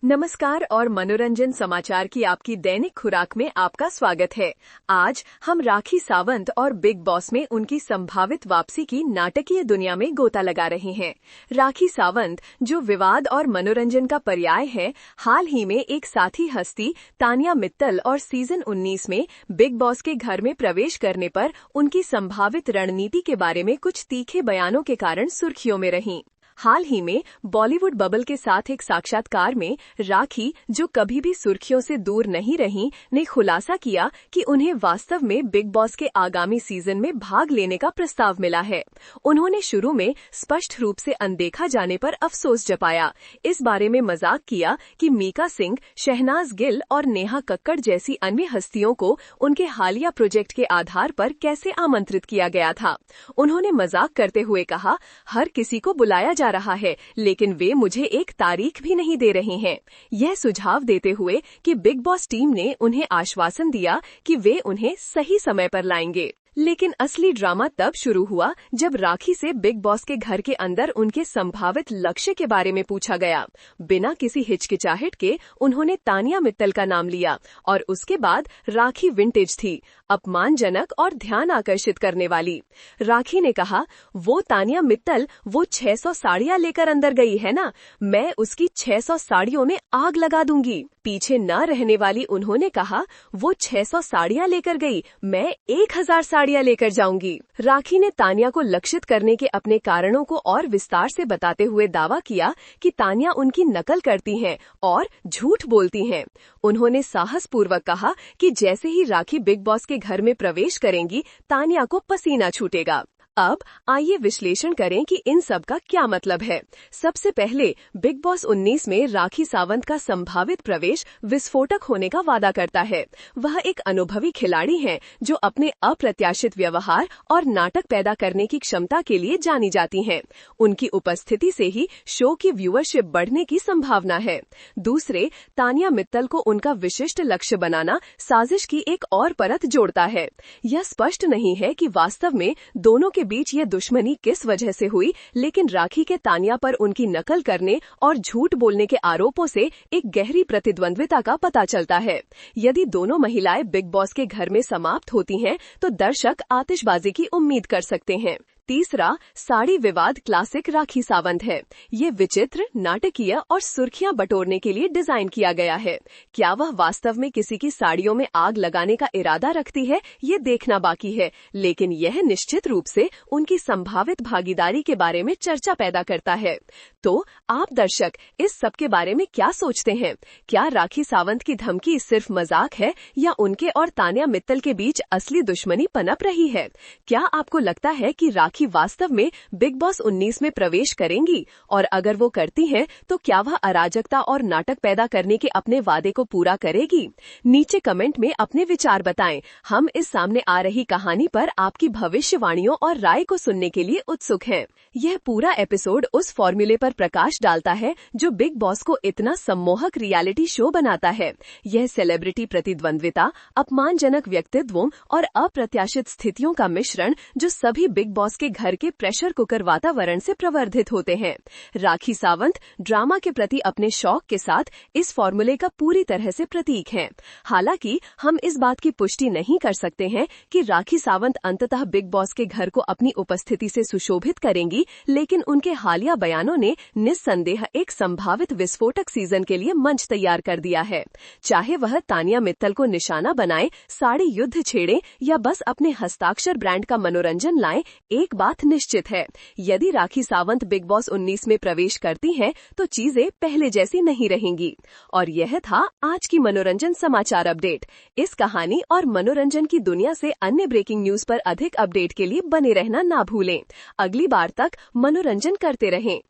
नमस्कार और मनोरंजन समाचार की आपकी दैनिक खुराक में आपका स्वागत है। आज हम राखी सावंत और बिग बॉस में उनकी संभावित वापसी की नाटकीय दुनिया में गोता लगा रहे हैं। राखी सावंत, जो विवाद और मनोरंजन का पर्याय है, हाल ही में एक साथी हस्ती तानिया मित्तल और सीजन 19 में बिग बॉस के घर में प्रवेश करने पर उनकी संभावित रणनीति के बारे में कुछ तीखे बयानों के कारण सुर्खियों में रहीं। हाल ही में बॉलीवुड बबल के साथ एक साक्षात्कार में राखी, जो कभी भी सुर्खियों से दूर नहीं रहीं, ने खुलासा किया कि उन्हें वास्तव में बिग बॉस के आगामी सीजन में भाग लेने का प्रस्ताव मिला है। उन्होंने शुरू में स्पष्ट रूप से अनदेखा जाने पर अफसोस जताया। इस बारे में मजाक किया कि मीका सिंह, शहनाज गिल और नेहा कक्कड़ जैसी अन्य हस्तियों को उनके हालिया प्रोजेक्ट के आधार पर कैसे आमंत्रित किया गया था। उन्होंने मजाक करते हुए कहा, हर किसी को बुलाया जा रहा है, लेकिन वे मुझे एक तारीख भी नहीं दे रहे हैं। यह सुझाव देते हुए कि बिग बॉस टीम ने उन्हें आश्वासन दिया कि वे उन्हें सही समय पर लाएंगे। लेकिन असली ड्रामा तब शुरू हुआ जब राखी से बिग बॉस के घर के अंदर उनके संभावित लक्ष्य के बारे में पूछा गया। बिना किसी हिचकिचाहट के उन्होंने तानिया मित्तल का नाम लिया और उसके बाद राखी विंटेज थी, अपमानजनक और ध्यान आकर्षित करने वाली। राखी ने कहा, वो तानिया मित्तल वो 600 साड़ियां लेकर अंदर गई है ना, मैं उसकी 600 साड़ियों में आग लगा दूंगी। पीछे न रहने वाली उन्होंने कहा, वो 600 साड़ियां लेकर गई, मैं 1000 साड़ियां लेकर जाऊंगी। राखी ने तानिया को लक्षित करने के अपने कारणों को और विस्तार से बताते हुए दावा किया कि तानिया उनकी नकल करती हैं और झूठ बोलती हैं। उन्होंने साहसपूर्वक कहा कि जैसे ही राखी बिग बॉस के घर में प्रवेश करेंगी, तानिया को पसीना छूटेगा। अब आइए विश्लेषण करें कि इन सब का क्या मतलब है। सबसे पहले, बिग बॉस 19 में राखी सावंत का संभावित प्रवेश विस्फोटक होने का वादा करता है। वह एक अनुभवी खिलाड़ी हैं जो अपने अप्रत्याशित व्यवहार और नाटक पैदा करने की क्षमता के लिए जानी जाती हैं। उनकी उपस्थिति से ही शो की व्यूअरशिप बढ़ने की संभावना है। दूसरे, तानिया मित्तल को उनका विशिष्ट लक्ष्य बनाना साजिश की एक और परत जोड़ता है। यह स्पष्ट नहीं है कि वास्तव में दोनों के बीच ये दुश्मनी किस वजह से हुई, लेकिन राखी के तानिया पर उनकी नकल करने और झूठ बोलने के आरोपों से एक गहरी प्रतिद्वंद्विता का पता चलता है। यदि दोनों महिलाएं बिग बॉस के घर में समाप्त होती हैं, तो दर्शक आतिशबाजी की उम्मीद कर सकते हैं। तीसरा, साड़ी विवाद क्लासिक राखी सावंत है। ये विचित्र, नाटकीय और सुर्खियां बटोरने के लिए डिजाइन किया गया है। क्या वह वास्तव में किसी की साड़ियों में आग लगाने का इरादा रखती है, ये देखना बाकी है, लेकिन यह निश्चित रूप से उनकी संभावित भागीदारी के बारे में चर्चा पैदा करता है। तो आप दर्शक इस सब के बारे में क्या सोचते हैं? क्या राखी सावंत की धमकी सिर्फ मजाक है या उनके और तानिया मित्तल के बीच असली दुश्मनी पनप रही है? क्या आपको लगता है कि राखी वास्तव में बिग बॉस 19 में प्रवेश करेंगी? और अगर वो करती हैं, तो क्या वह अराजकता और नाटक पैदा करने के अपने वादे को पूरा करेगी? नीचे कमेंट में अपने विचार बताएं। हम इस सामने आ रही कहानी पर आपकी भविष्यवाणियों और राय को सुनने के लिए उत्सुक हैं। यह पूरा एपिसोड उस फॉर्मूले पर प्रकाश डालता है जो बिग बॉस को इतना सम्मोहक रियलिटी शो बनाता है। यह सेलिब्रिटी प्रतिद्वंद्विता, अपमानजनक व्यक्तित्वों और अप्रत्याशित स्थितियों का मिश्रण जो सभी बिग बॉस के घर के प्रेशर कुकर वातावरण से प्रवर्धित होते हैं। राखी सावंत ड्रामा के प्रति अपने शौक के साथ इस फॉर्मूले का पूरी तरह से प्रतीक हैं। हालांकि हम इस बात की पुष्टि नहीं कर सकते हैं कि राखी सावंत अंततः बिग बॉस के घर को अपनी उपस्थिति से सुशोभित करेंगी, लेकिन उनके हालिया बयानों ने निस्संदेह एक संभावित विस्फोटक सीजन के लिए मंच तैयार कर दिया है। चाहे वह तानिया मित्तल को निशाना बनाए, साड़ी युद्ध छेड़े या बस अपने हस्ताक्षर ब्रांड का मनोरंजन लाएं, एक बात निश्चित है, यदि राखी सावंत बिग बॉस 19 में प्रवेश करती हैं, तो चीजें पहले जैसी नहीं रहेंगी। और यह था आज की मनोरंजन समाचार अपडेट। इस कहानी और मनोरंजन की दुनिया से अन्य ब्रेकिंग न्यूज पर अधिक अपडेट के लिए बने रहना ना भूलें। अगली बार तक मनोरंजन करते रहें।